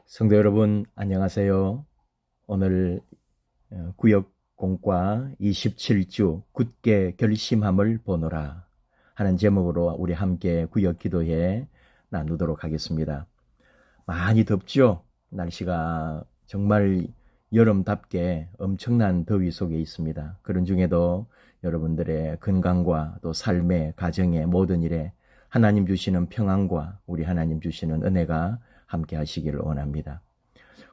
성도 여러분, 안녕하세요. 오늘 구역 공과 27주 굳게 결심함을 보노라 하는 제목으로 우리 함께 구역 기도회 나누도록 하겠습니다. 많이 덥죠? 날씨가 정말 여름답게 엄청난 더위 속에 있습니다. 그런 중에도 여러분들의 건강과 또 삶의 가정의 모든 일에 하나님 주시는 평안과 우리 하나님 주시는 은혜가 함께 하시기를 원합니다.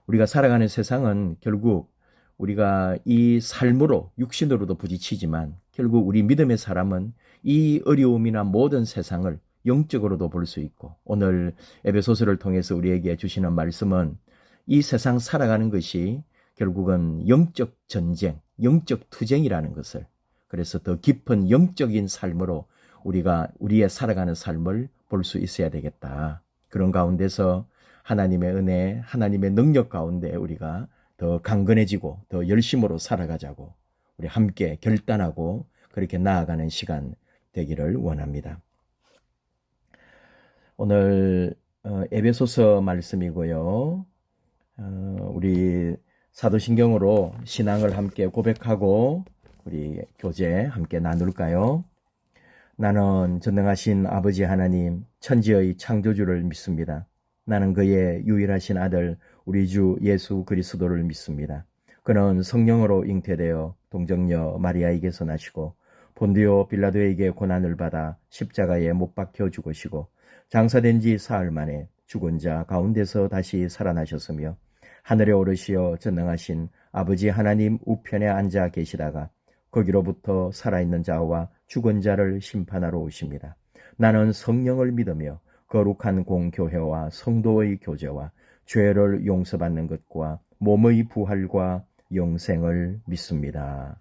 우리가 살아가는 세상은 결국 우리가 이 삶으로 육신으로도 부딪히지만 결국 우리 믿음의 사람은 이 어려움이나 모든 세상을 영적으로도 볼 수 있고, 오늘 에베소서를 통해서 우리에게 주시는 말씀은 이 세상 살아가는 것이 결국은 영적 전쟁, 영적 투쟁이라는 것을, 그래서 더 깊은 영적인 삶으로 우리가 우리의 살아가는 삶을 볼 수 있어야 되겠다. 그런 가운데서 하나님의 은혜, 하나님의 능력 가운데 우리가 더 강건해지고 더 열심으로 살아가자고 우리 함께 결단하고 그렇게 나아가는 시간 되기를 원합니다. 오늘 에베소서 말씀이고요. 우리 사도신경으로 신앙을 함께 고백하고 우리 교제 함께 나눌까요? 나는 전능하신 아버지 하나님, 천지의 창조주를 믿습니다. 나는 그의 유일하신 아들 우리 주 예수 그리스도를 믿습니다. 그는 성령으로 잉태되어 동정녀 마리아에게서 나시고 본디오 빌라도에게 고난을 받아 십자가에 못 박혀 죽으시고 장사된 지 사흘 만에 죽은 자 가운데서 다시 살아나셨으며 하늘에 오르시어 전능하신 아버지 하나님 우편에 앉아 계시다가 거기로부터 살아있는 자와 죽은 자를 심판하러 오십니다. 나는 성령을 믿으며 거룩한 공교회와 성도의 교제와 죄를 용서받는 것과 몸의 부활과 영생을 믿습니다.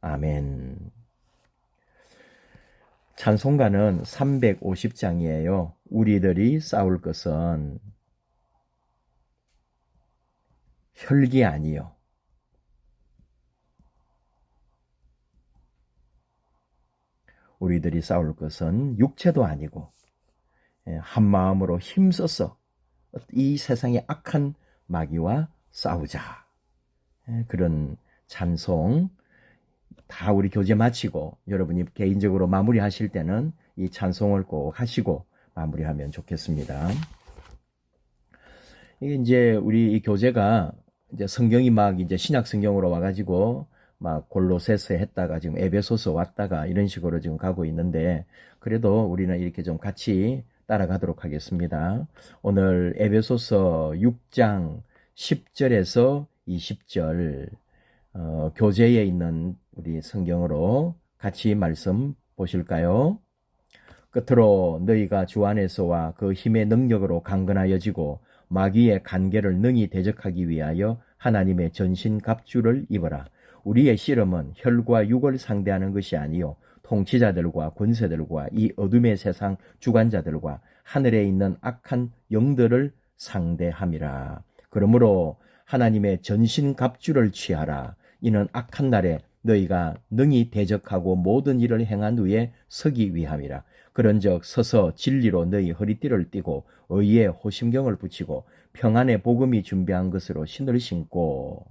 아멘. 찬송가는 350장이에요. 우리들이 싸울 것은 혈기 아니요 우리들이 싸울 것은 육체도 아니고 한 마음으로 힘써서 이 세상의 악한 마귀와 싸우자. 그런 찬송 다 우리 교제 마치고 여러분이 개인적으로 마무리하실 때는 이 찬송을 꼭 하시고 마무리하면 좋겠습니다. 이게 이제 우리 이 교제가 이제 성경이 막 이제 신약 성경으로 와가지고 막 골로새서 했다가 지금 에베소서 왔다가 이런 식으로 지금 가고 있는데, 그래도 우리는 이렇게 좀 같이 따라가도록 하겠습니다. 오늘 에베소서 6장 10절에서 20절 교재에 있는 우리 성경으로 같이 말씀 보실까요? 끝으로 너희가 주 안에서와 그 힘의 능력으로 강건하여지고 마귀의 간계를 능히 대적하기 위하여 하나님의 전신 갑주를 입어라. 우리의 씨름은 혈과 육을 상대하는 것이 아니요 통치자들과 권세들과 이 어둠의 세상 주관자들과 하늘에 있는 악한 영들을 상대함이라. 그러므로 하나님의 전신 갑주를 취하라. 이는 악한 날에 너희가 능히 대적하고 모든 일을 행한 후에 서기 위함이라. 그런즉 서서 진리로 너희 허리띠를 띠고 의의 호심경을 붙이고 평안의 복음이 준비한 것으로 신을 신고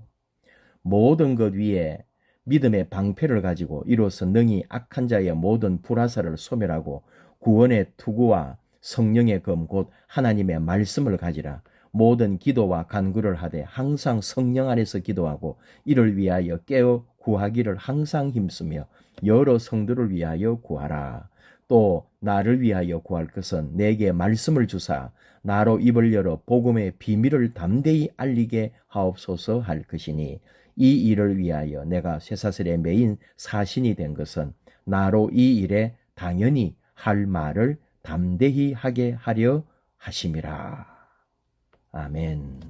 모든 것 위에 믿음의 방패를 가지고 이로써 능히 악한 자의 모든 불화살을 소멸하고 구원의 투구와 성령의 검 곧 하나님의 말씀을 가지라. 모든 기도와 간구를 하되 항상 성령 안에서 기도하고 이를 위하여 깨어 구하기를 항상 힘쓰며 여러 성도를 위하여 구하라. 또 나를 위하여 구할 것은 내게 말씀을 주사 나로 입을 열어 복음의 비밀을 담대히 알리게 하옵소서 할 것이니, 이 일을 위하여 내가 쇠사슬에 매인 사신이 된 것은 나로 이 일에 당연히 할 말을 담대히 하게 하려 하심이라. 아멘.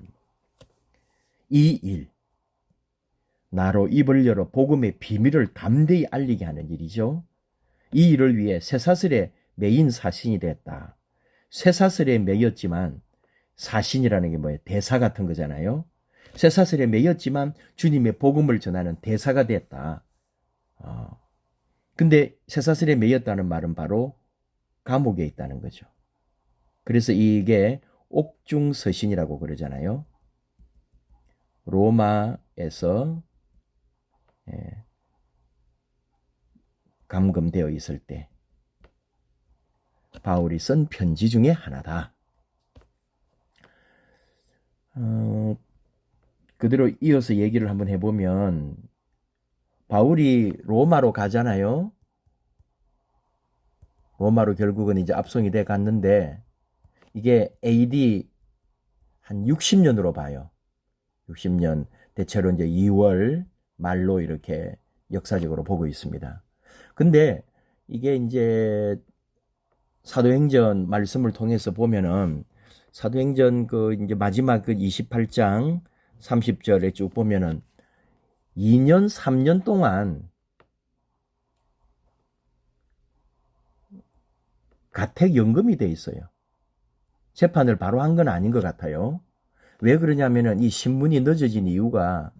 이 일, 나로 입을 열어 복음의 비밀을 담대히 알리게 하는 일이죠. 이 일을 위해 쇠사슬에 매인 사신이 됐다. 쇠사슬에 매였지만 사신이라는 게 뭐예요? 대사 같은 거잖아요. 쇠사슬에 매였지만 주님의 복음을 전하는 대사가 됐다. 근데 쇠사슬에 매였다는 말은 바로 감옥에 있다는 거죠. 그래서 이게 옥중서신이라고 그러잖아요. 로마에서 감금되어 있을 때 바울이 쓴 편지 중에 하나다. 그대로 이어서 얘기를 한번 해보면 바울이 로마로 가잖아요. 로마로 결국은 이제 압송이 돼 갔는데 이게 AD 한 60년으로 봐요. 60년 대체로 이제 2월 말로 이렇게 역사적으로 보고 있습니다. 근데 이게 이제 사도행전 말씀을 통해서 보면은 사도행전 그 이제 마지막 그 28장 30절에 쭉 보면은 2년 3년 동안 가택연금이 돼 있어요. 재판을 바로 한 건 아닌 것 같아요. 왜 그러냐면은 이 신문이 늦어진 이유가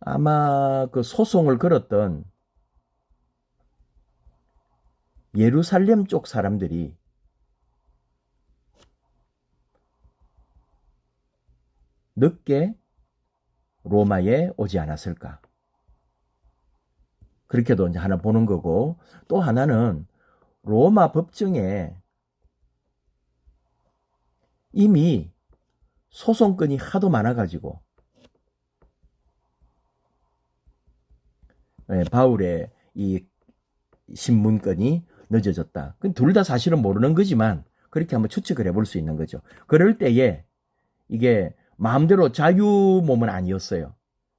아마 그 소송을 걸었던 예루살렘 쪽 사람들이 늦게 로마에 오지 않았을까. 그렇게도 이제 하나 보는 거고, 또 하나는 로마 법정에 이미 소송건이 하도 많아가지고 바울의 이 신문건이 늦어졌다. 둘 다 사실은 모르는 거지만 그렇게 한번 추측을 해볼 수 있는 거죠. 그럴 때에 이게 마음대로 자유몸은 아니었어요.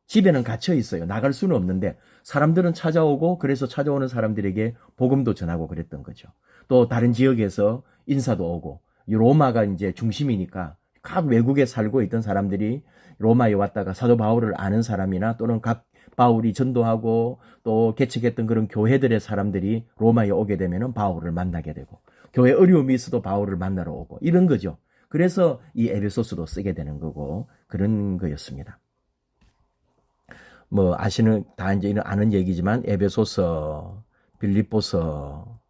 집에는 갇혀 있어요. 나갈 수는 없는데 사람들은 찾아오고 그래서 찾아오는 사람들에게 복음도 전하고 그랬던 거죠. 또 다른 지역에서 인사도 오고 로마가 이제 중심이니까 각 외국에 살고 있던 사람들이 로마에 왔다가 사도 바울을 아는 사람이나 또는 각 바울이 전도하고 또 개척했던 그런 교회들의 사람들이 로마에 오게 되면 바울을 만나게 되고 교회 어려움이 있어도 바울을 만나러 오고 이런 거죠. 그래서 이 에베소서도 쓰게 되는 거고 그런 거였습니다. 뭐 아시는 다 이제 아는 얘기지만 에베소서, 빌립보서,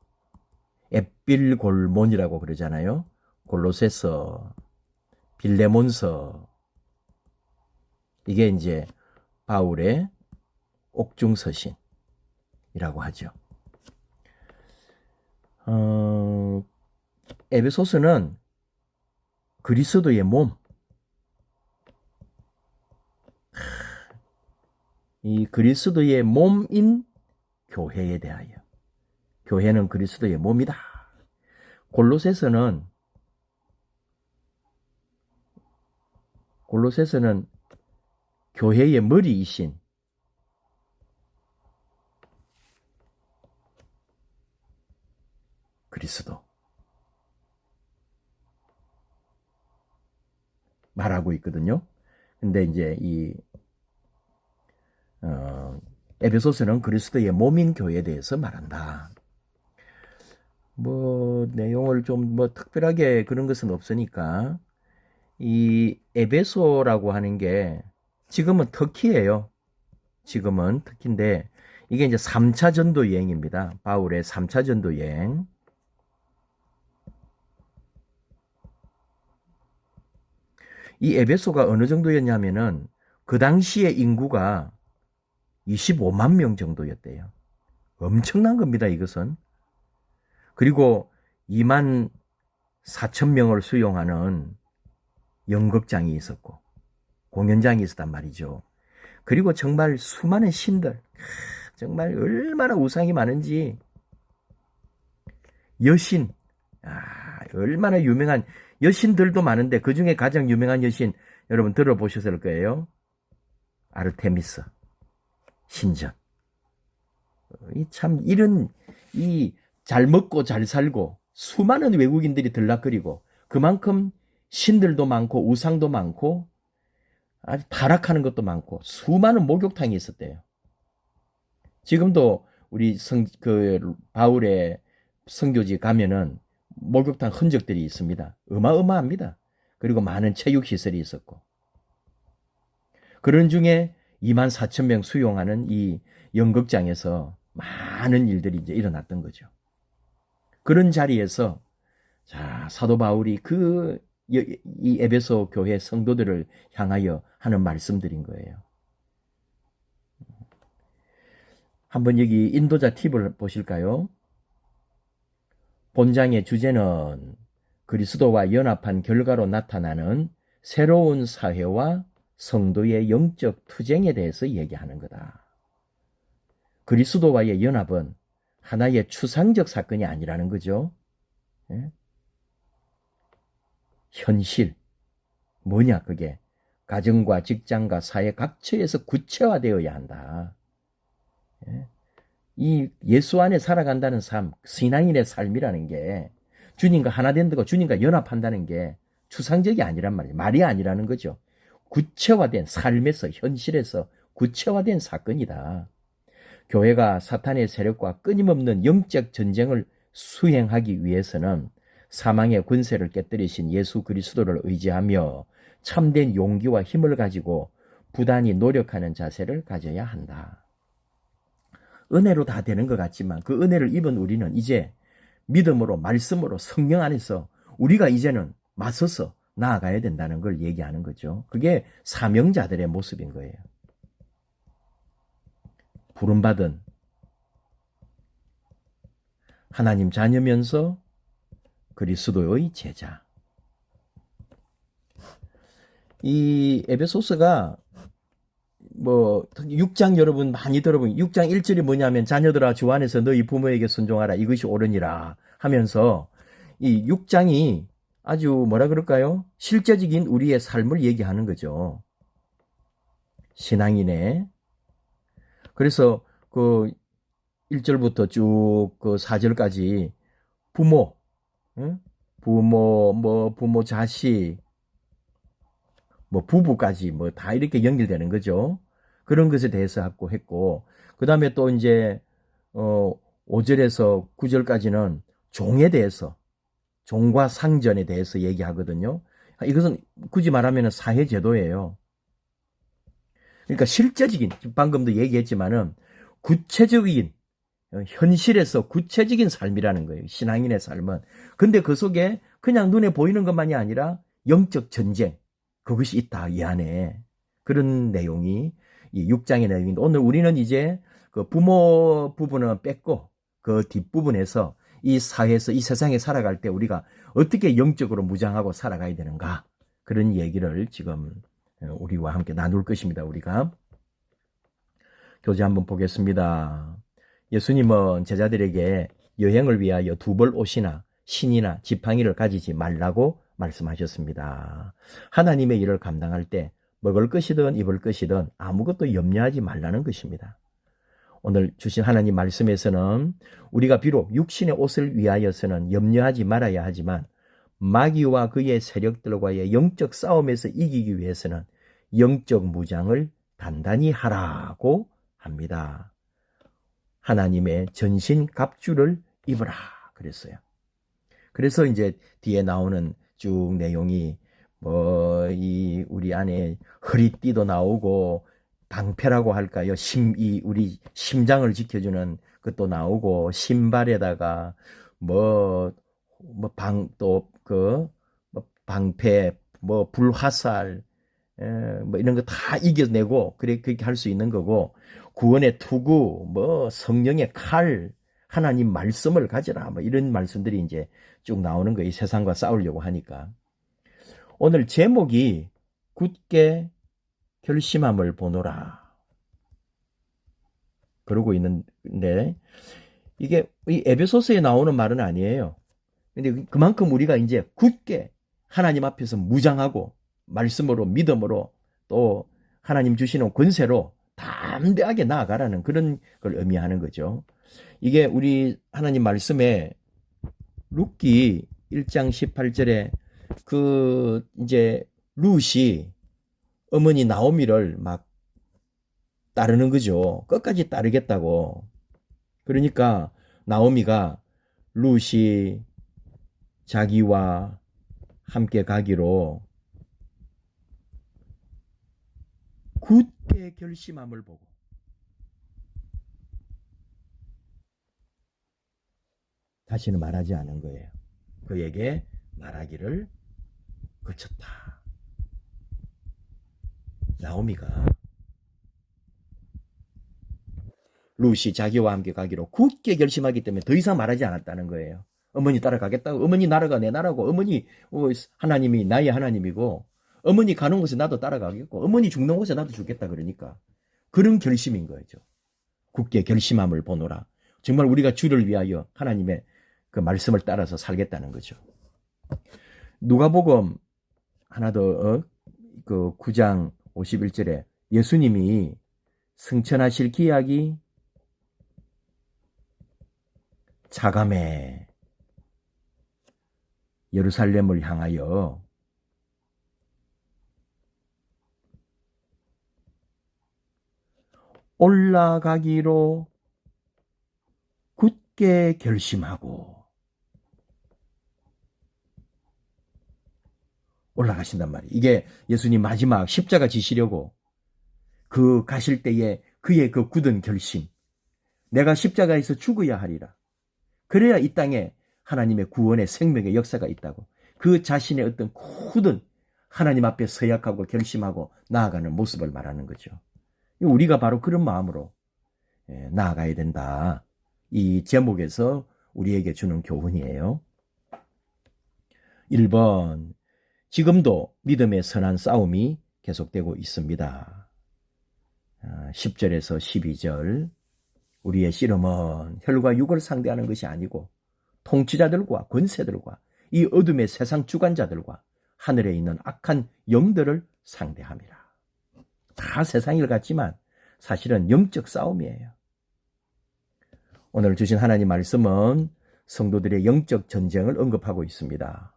앳빌골몬이라고 그러잖아요. 골로새서, 빌레몬서 이게 이제 바울의 옥중서신이라고 하죠. 에베소서는 그리스도의 몸, 이 그리스도의 몸인 교회에 대하여 교회는 그리스도의 몸이다. 골로새서는 교회의 머리이신 그리스도 말하고 있거든요. 근데 이제 이 에베소서는 그리스도의 몸인 교회에 대해서 말한다. 뭐 내용을 좀 뭐 특별하게 그런 것은 없으니까 이 에베소라고 하는 게 지금은 터키예요. 지금은 터키인데 이게 이제 3차 전도 여행입니다. 바울의 3차 전도 여행. 이 에베소가 어느 정도였냐면은 그 당시에 인구가 25만 명 정도였대요. 엄청난 겁니다, 이것은. 그리고 2만 4천 명을 수용하는 연극장이 있었고 공연장이 있었단 말이죠. 그리고 정말 수많은 신들, 정말 얼마나 우상이 많은지 여신, 얼마나 유명한 여신들도 많은데 그 중에 가장 유명한 여신 여러분 들어보셨을 거예요. 아르테미스 신전. 참 이런 이 잘 먹고 잘 살고 수많은 외국인들이 들락거리고 그만큼 신들도 많고 우상도 많고 아주 타락하는 것도 많고 수많은 목욕탕이 있었대요. 지금도 우리 바울의 선교지 가면은 목욕탕 흔적들이 있습니다. 어마어마합니다. 그리고 많은 체육시설이 있었고 그런 중에 2만 4천 명 수용하는 이 연극장에서 많은 일들이 이제 일어났던 거죠. 그런 자리에서 자 사도 바울이 그 이 에베소 교회 성도들을 향하여 하는 말씀들인 거예요. 한번 여기 인도자 팁을 보실까요? 본장의 주제는 그리스도와 연합한 결과로 나타나는 새로운 사회와 성도의 영적 투쟁에 대해서 얘기하는 거다. 그리스도와의 연합은 하나의 추상적 사건이 아니라는 거죠. 예? 현실. 뭐냐 그게. 가정과 직장과 사회 각처에서 구체화되어야 한다. 예? 이 예수 안에 살아간다는 삶, 신앙인의 삶이라는 게 주님과 하나 된다고 주님과 연합한다는 게 추상적이 아니란 말이에요. 말이 아니라는 거죠. 구체화된 삶에서 현실에서 구체화된 사건이다. 교회가 사탄의 세력과 끊임없는 영적 전쟁을 수행하기 위해서는 사망의 권세를 깨뜨리신 예수 그리스도를 의지하며 참된 용기와 힘을 가지고 부단히 노력하는 자세를 가져야 한다. 은혜로 다 되는 것 같지만 그 은혜를 입은 우리는 이제 믿음으로 말씀으로 성령 안에서 우리가 이제는 맞서서 나아가야 된다는 걸 얘기하는 거죠. 그게 사명자들의 모습인 거예요. 부름받은 하나님 자녀면서 그리스도의 제자. 이 에베소서가 6장 여러분 많이 들어보면 6장 1절이 뭐냐면 자녀들아 주 안에서 너희 부모에게 순종하라 이것이 옳으니라 하면서 이 6장이 아주 뭐라 그럴까요? 실제적인 우리의 삶을 얘기하는 거죠. 신앙인의. 그래서 그 1절부터 쭉 그 4절까지 부모, 응? 부모 자식, 부부까지 다 이렇게 연결되는 거죠. 그런 것에 대해서 하고 했고, 그 다음에 또 이제, 5절에서 9절까지는 종에 대해서, 종과 상전에 대해서 얘기하거든요. 이것은 굳이 말하면 사회제도예요. 그러니까 실제적인, 방금도 얘기했지만은 구체적인, 현실에서 구체적인 삶이라는 거예요. 신앙인의 삶은. 근데 그 속에 그냥 눈에 보이는 것만이 아니라 영적 전쟁, 그것이 있다, 이 안에. 그런 내용이 이 6장의 내용인데, 오늘 우리는 이제 그 부모 부분은 뺐고, 그 뒷부분에서 이 사회에서, 이 세상에 살아갈 때 우리가 어떻게 영적으로 무장하고 살아가야 되는가. 그런 얘기를 지금 우리와 함께 나눌 것입니다, 우리가. 교재 한번 보겠습니다. 예수님은 제자들에게 여행을 위하여 두 벌 옷이나 신이나 지팡이를 가지지 말라고 말씀하셨습니다. 하나님의 일을 감당할 때 먹을 것이든 입을 것이든 아무것도 염려하지 말라는 것입니다. 오늘 주신 하나님 말씀에서는 우리가 비록 육신의 옷을 위하여서는 염려하지 말아야 하지만 마귀와 그의 세력들과의 영적 싸움에서 이기기 위해서는 영적 무장을 단단히 하라고 합니다. 하나님의 전신 갑주를 입으라 그랬어요. 그래서 이제 뒤에 나오는 쭉 내용이 우리 안에 허리띠도 나오고 방패라고 할까요? 우리 심장을 지켜주는 것도 나오고 신발에다가 방패, 불화살, 이런 거 다 이겨내고 그렇게 할 수 있는 거고 구원의 투구, 성령의 칼, 하나님 말씀을 가져라, 이런 말씀들이 이제 쭉 나오는 거예요. 세상과 싸우려고 하니까. 오늘 제목이 굳게 결심함을 보노라. 그러고 있는데, 이게 이 에베소서에 나오는 말은 아니에요. 근데 그만큼 우리가 이제 굳게 하나님 앞에서 무장하고, 말씀으로, 믿음으로, 또 하나님 주시는 권세로 담대하게 나아가라는 그런 걸 의미하는 거죠. 이게 우리 하나님 말씀에 룻기 1장 18절에 이제 룻이 어머니 나오미를 막 따르는 거죠. 끝까지 따르겠다고. 그러니까 나오미가 룻이 자기와 함께 가기로 굳게 결심함을 보고 다시는 말하지 않은 거예요. 그에게 말하기를 그쳤다. 나오미가 룻이 자기와 함께 가기로 굳게 결심하기 때문에 더 이상 말하지 않았다는 거예요. 어머니 따라가겠다고. 어머니 나라가 내 나라고. 어머니 하나님이 나의 하나님이고 어머니 가는 곳에 나도 따라가겠고 어머니 죽는 곳에 나도 죽겠다 그러니까 그런 결심인 거죠. 굳게 결심함을 보노라. 정말 우리가 주를 위하여 하나님의 그 말씀을 따라서 살겠다는 거죠. 누가복음 하나 더 그 9장 51절에 예수님이 승천하실 기약이 자감에 예루살렘을 향하여 올라가기로 굳게 결심하고 올라가신단 말이에요. 이게 예수님 마지막 십자가 지시려고 그 가실 때에 그의 그 굳은 결심, 내가 십자가에서 죽어야 하리라. 그래야 이 땅에 하나님의 구원의 생명의 역사가 있다고. 그 자신의 어떤 굳은 하나님 앞에 서약하고 결심하고 나아가는 모습을 말하는 거죠. 우리가 바로 그런 마음으로 나아가야 된다. 이 제목에서 우리에게 주는 교훈이에요. 1번, 지금도 믿음의 선한 싸움이 계속되고 있습니다. 10절에서 12절, 우리의 씨름은 혈과 육을 상대하는 것이 아니고 통치자들과 권세들과 이 어둠의 세상 주관자들과 하늘에 있는 악한 영들을 상대함이라. 다 세상 일 같지만 사실은 영적 싸움이에요. 오늘 주신 하나님 말씀은 성도들의 영적 전쟁을 언급하고 있습니다.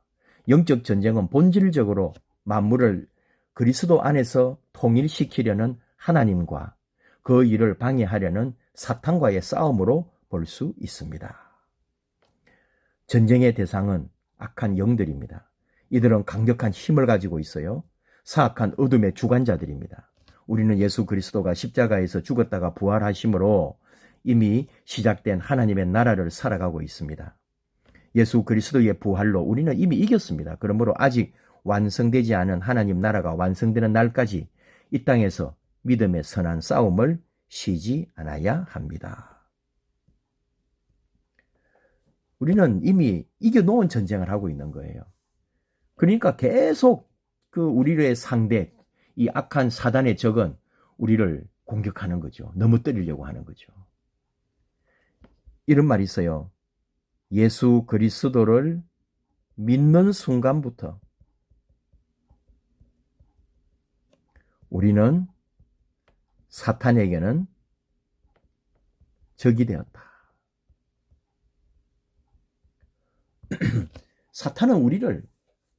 영적 전쟁은 본질적으로 만물을 그리스도 안에서 통일시키려는 하나님과 그 일을 방해하려는 사탄과의 싸움으로 볼 수 있습니다. 전쟁의 대상은 악한 영들입니다. 이들은 강력한 힘을 가지고 있어요. 사악한 어둠의 주관자들입니다. 우리는 예수 그리스도가 십자가에서 죽었다가 부활하심으로 이미 시작된 하나님의 나라를 살아가고 있습니다. 예수 그리스도의 부활로 우리는 이미 이겼습니다. 그러므로 아직 완성되지 않은 하나님 나라가 완성되는 날까지 이 땅에서 믿음의 선한 싸움을 쉬지 않아야 합니다. 우리는 이미 이겨놓은 전쟁을 하고 있는 거예요. 그러니까 계속 그 우리의 상대, 이 악한 사단의 적은 우리를 공격하는 거죠. 넘어뜨리려고 하는 거죠. 이런 말이 있어요. 예수 그리스도를 믿는 순간부터 우리는 사탄에게는 적이 되었다. 사탄은 우리를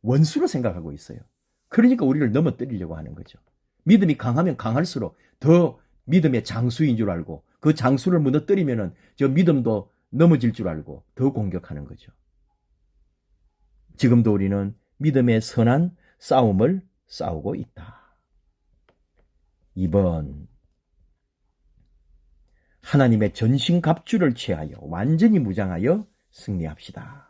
원수로 생각하고 있어요. 그러니까 우리를 넘어뜨리려고 하는 거죠. 믿음이 강하면 강할수록 더 믿음의 장수인 줄 알고 그 장수를 무너뜨리면 저 믿음도 넘어질 줄 알고 더 공격하는 거죠. 지금도 우리는 믿음의 선한 싸움을 싸우고 있다. 2번, 하나님의 전신갑주를 취하여 완전히 무장하여 승리합시다.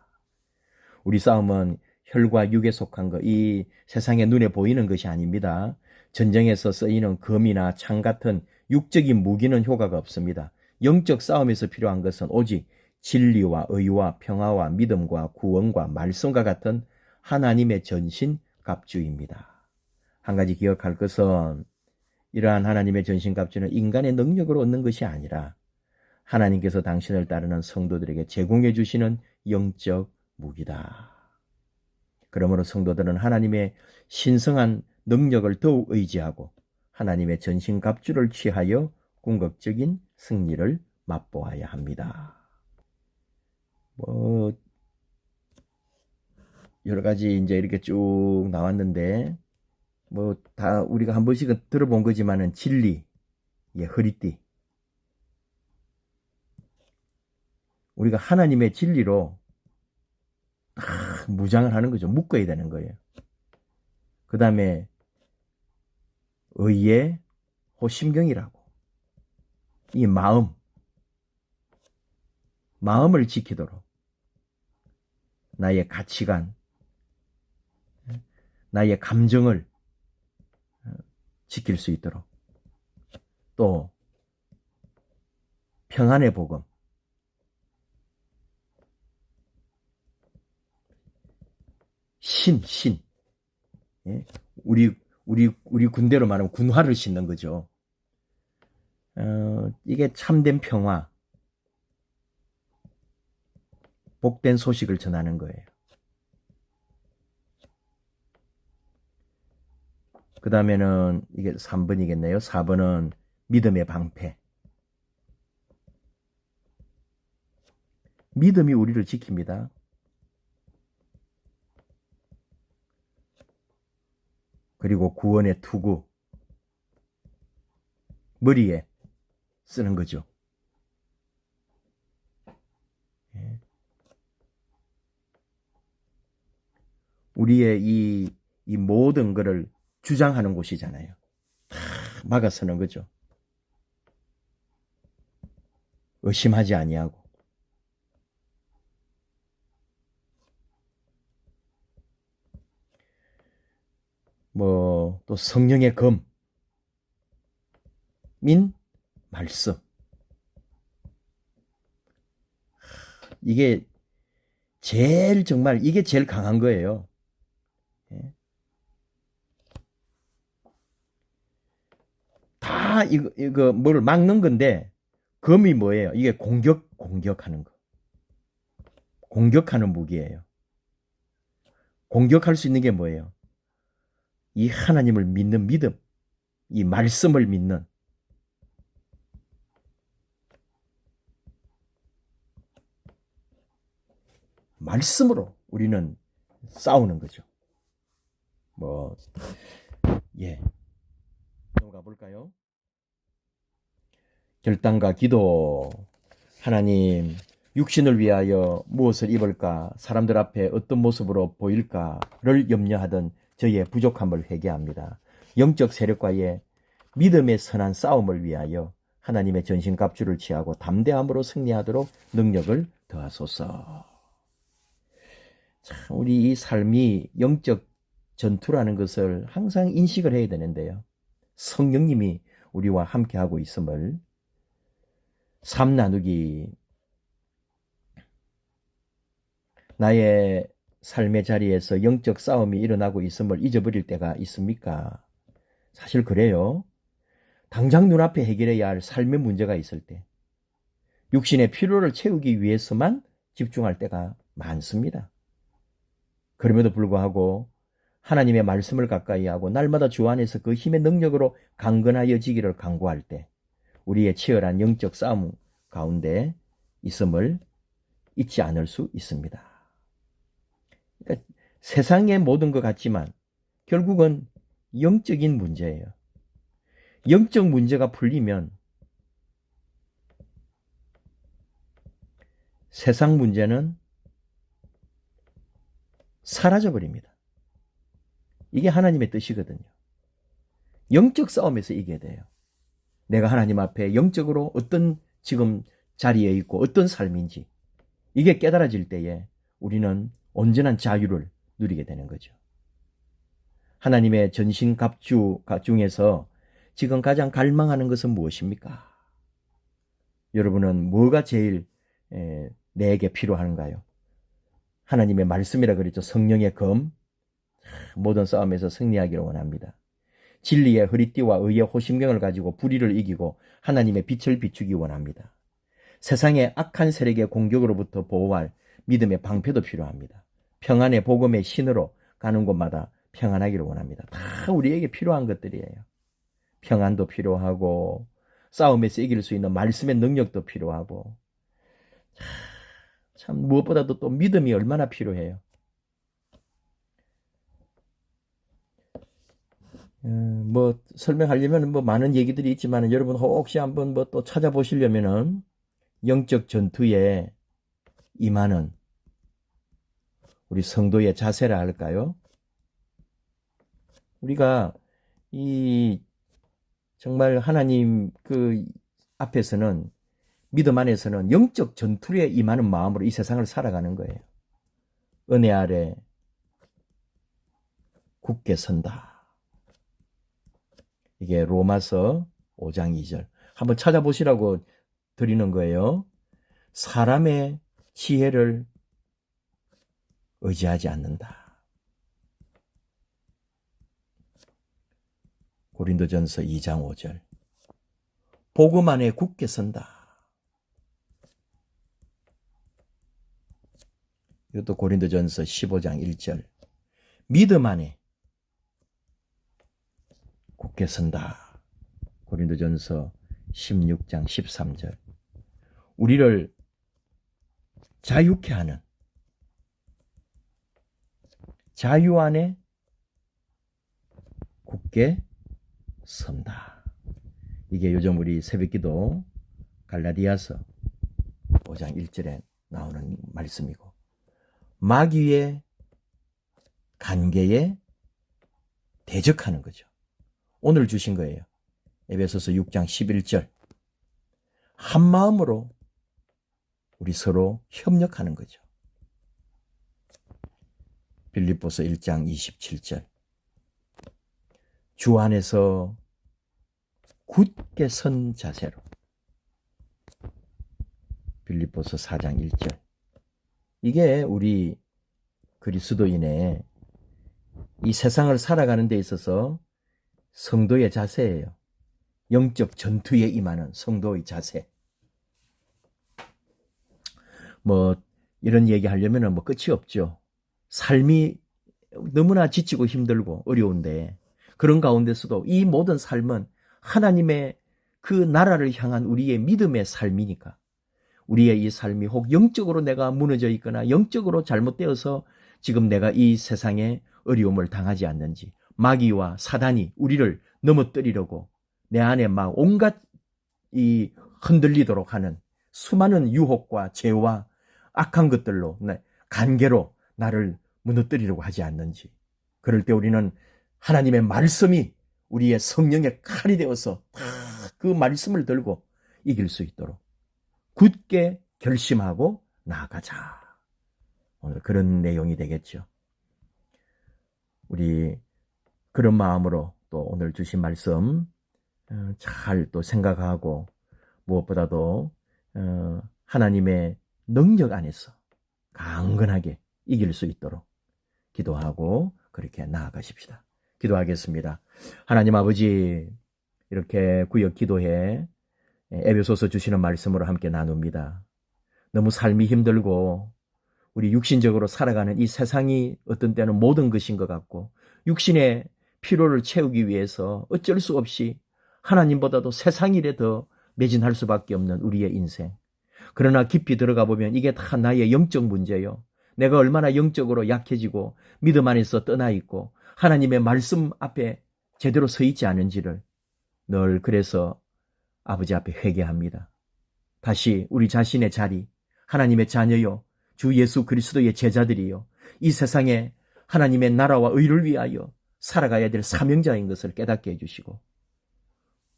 우리 싸움은 혈과 육에 속한 것, 이 세상의 눈에 보이는 것이 아닙니다. 전쟁에서 쓰이는 검이나 창 같은 육적인 무기는 효과가 없습니다. 영적 싸움에서 필요한 것은 오직 진리와 의와 평화와 믿음과 구원과 말씀과 같은 하나님의 전신갑주입니다. 한 가지 기억할 것은 이러한 하나님의 전신갑주는 인간의 능력으로 얻는 것이 아니라 하나님께서 당신을 따르는 성도들에게 제공해 주시는 영적 무기다. 그러므로 성도들은 하나님의 신성한 능력을 더욱 의지하고 하나님의 전신갑주를 취하여 궁극적인 승리를 맛보아야 합니다. 여러 가지 이제 이렇게 쭉 나왔는데 다 우리가 한 번씩은 들어본 거지만은 진리, 허리띠. 우리가 하나님의 진리로 무장을 하는 거죠. 묶어야 되는 거예요. 그 다음에 의의 호심경이라고. 이 마음을 지키도록 나의 가치관, 나의 감정을 지킬 수 있도록, 또 평안의 복음, 신, 예? 우리 군대로 말하면 군화를 신는 거죠. 이게 참된 평화, 복된 소식을 전하는 거예요. 그 다음에는 이게 3번이겠네요. 4번은 믿음의 방패. 믿음이 우리를 지킵니다. 그리고 구원의 투구, 머리에 쓰는 거죠. 우리의 이 모든 것을 주장하는 곳이잖아요. 다 막아서는 거죠. 의심하지 아니하고. 또 성령의 검인 말씀. 이게 정말 이게 제일 강한 거예요. 다 이거 뭘 막는 건데, 검이 뭐예요? 이게 공격하는 거. 공격하는 무기예요. 공격할 수 있는 게 뭐예요? 이 하나님을 믿는 믿음, 이 말씀을 믿는, 말씀으로 우리는 싸우는 거죠. 넘어가 볼까요? 결단과 기도. 하나님, 육신을 위하여 무엇을 입을까, 사람들 앞에 어떤 모습으로 보일까를 염려하던 저의 부족함을 회개합니다. 영적 세력과의 믿음의 선한 싸움을 위하여 하나님의 전신갑주를 취하고 담대함으로 승리하도록 능력을 더하소서. 참, 우리 이 삶이 영적 전투라는 것을 항상 인식을 해야 되는데요. 성령님이 우리와 함께하고 있음을, 삶 나누기, 나의 삶의 자리에서 영적 싸움이 일어나고 있음을 잊어버릴 때가 있습니까? 사실 그래요. 당장 눈앞에 해결해야 할 삶의 문제가 있을 때, 육신의 필요를 채우기 위해서만 집중할 때가 많습니다. 그럼에도 불구하고 하나님의 말씀을 가까이 하고 날마다 주 안에서 그 힘의 능력으로 강건하여지기를 간구할 때, 우리의 치열한 영적 싸움 가운데 있음을 잊지 않을 수 있습니다. 그러니까 세상의 모든 것 같지만 결국은 영적인 문제예요. 영적 문제가 풀리면 세상 문제는 사라져버립니다. 이게 하나님의 뜻이거든요. 영적 싸움에서 이겨야 돼요. 내가 하나님 앞에 영적으로 어떤 지금 자리에 있고 어떤 삶인지, 이게 깨달아질 때에 우리는 온전한 자유를 누리게 되는 거죠. 하나님의 전신갑주 중에서 지금 가장 갈망하는 것은 무엇입니까? 여러분은 뭐가 제일 내게 필요한가요? 하나님의 말씀이라 그랬죠. 성령의 검. 모든 싸움에서 승리하기를 원합니다. 진리의 허리띠와 의의 호심경을 가지고 불의를 이기고 하나님의 빛을 비추기 원합니다. 세상의 악한 세력의 공격으로부터 보호할 믿음의 방패도 필요합니다. 평안의 복음의 신으로 가는 곳마다 평안하기를 원합니다. 다 우리에게 필요한 것들이에요. 평안도 필요하고, 싸움에서 이길 수 있는 말씀의 능력도 필요하고, 참 무엇보다도 또 믿음이 얼마나 필요해요. 설명하려면 많은 얘기들이 있지만, 여러분 혹시 한번 또 찾아보시려면은 영적 전투에 임하는 우리 성도의 자세라 할까요? 우리가 정말 하나님 앞에서는, 믿음 안에서는 영적 전투에 임하는 마음으로 이 세상을 살아가는 거예요. 은혜 아래 굳게 선다. 이게 로마서 5장 2절. 한번 찾아보시라고 드리는 거예요. 사람의 지혜를 의지하지 않는다. 고린도전서 2장 5절. 복음 안에 굳게 선다. 이것도 고린도전서 15장 1절. 믿음 안에 굳게 선다. 고린도전서 16장 13절. 우리를 자유케 하는 자유 안에 굳게 선다. 이게 요즘 우리 새벽기도 갈라디아서 5장 1절에 나오는 말씀이고, 마귀의 관계에 대적하는 거죠. 오늘 주신 거예요. 에베소서 6장 11절. 한 마음으로 우리 서로 협력하는 거죠. 빌립보서 1장 27절. 주 안에서 굳게 선 자세로. 빌립보서 4장 1절. 이게 우리 그리스도인의 이 세상을 살아가는 데 있어서 성도의 자세예요. 영적 전투에 임하는 성도의 자세. 이런 얘기 하려면 끝이 없죠. 삶이 너무나 지치고 힘들고 어려운데, 그런 가운데서도 이 모든 삶은 하나님의 그 나라를 향한 우리의 믿음의 삶이니까, 우리의 이 삶이 혹 영적으로 내가 무너져 있거나 영적으로 잘못되어서 지금 내가 이 세상에 어려움을 당하지 않는지, 마귀와 사단이 우리를 넘어뜨리려고 내 안에 막 온갖 이 흔들리도록 하는 수많은 유혹과 죄와 악한 것들로, 관계로 나를 무너뜨리려고 하지 않는지, 그럴 때 우리는 하나님의 말씀이 우리의 성령의 칼이 되어서 그 말씀을 들고 이길 수 있도록 굳게 결심하고 나아가자. 오늘 그런 내용이 되겠죠. 우리 그런 마음으로 또 오늘 주신 말씀 잘 또 생각하고, 무엇보다도 하나님의 능력 안에서 강건하게 이길 수 있도록 기도하고 그렇게 나아가십시다. 기도하겠습니다. 하나님 아버지, 이렇게 구역 기도회 에베소서 주시는 말씀으로 함께 나눕니다. 너무 삶이 힘들고 우리 육신적으로 살아가는 이 세상이 어떤 때는 모든 것인 것 같고, 육신의 피로를 채우기 위해서 어쩔 수 없이 하나님보다도 세상 일에 더 매진할 수밖에 없는 우리의 인생. 그러나 깊이 들어가 보면 이게 다 나의 영적 문제요. 내가 얼마나 영적으로 약해지고 믿음 안에서 떠나 있고 하나님의 말씀 앞에 제대로 서 있지 않은지를 늘 그래서 아버지 앞에 회개합니다. 다시 우리 자신의 자리, 하나님의 자녀요, 주 예수 그리스도의 제자들이요, 이 세상에 하나님의 나라와 의를 위하여 살아가야 될 사명자인 것을 깨닫게 해주시고,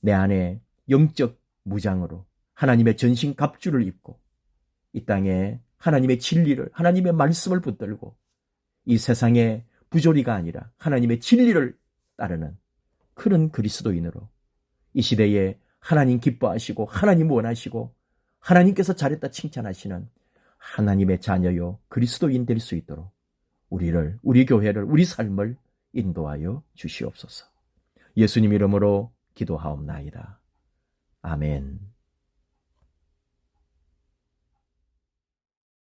내 안에 영적 무장으로 하나님의 전신 갑주를 입고 이 땅에 하나님의 진리를, 하나님의 말씀을 붙들고 이 세상의 부조리가 아니라 하나님의 진리를 따르는 그런 그리스도인으로 이 시대에 하나님 기뻐하시고 하나님 원하시고 하나님께서 잘했다 칭찬하시는 하나님의 자녀요 그리스도인 될 수 있도록 우리를, 우리 교회를, 우리 삶을 인도하여 주시옵소서. 예수님 이름으로 기도하옵나이다. 아멘.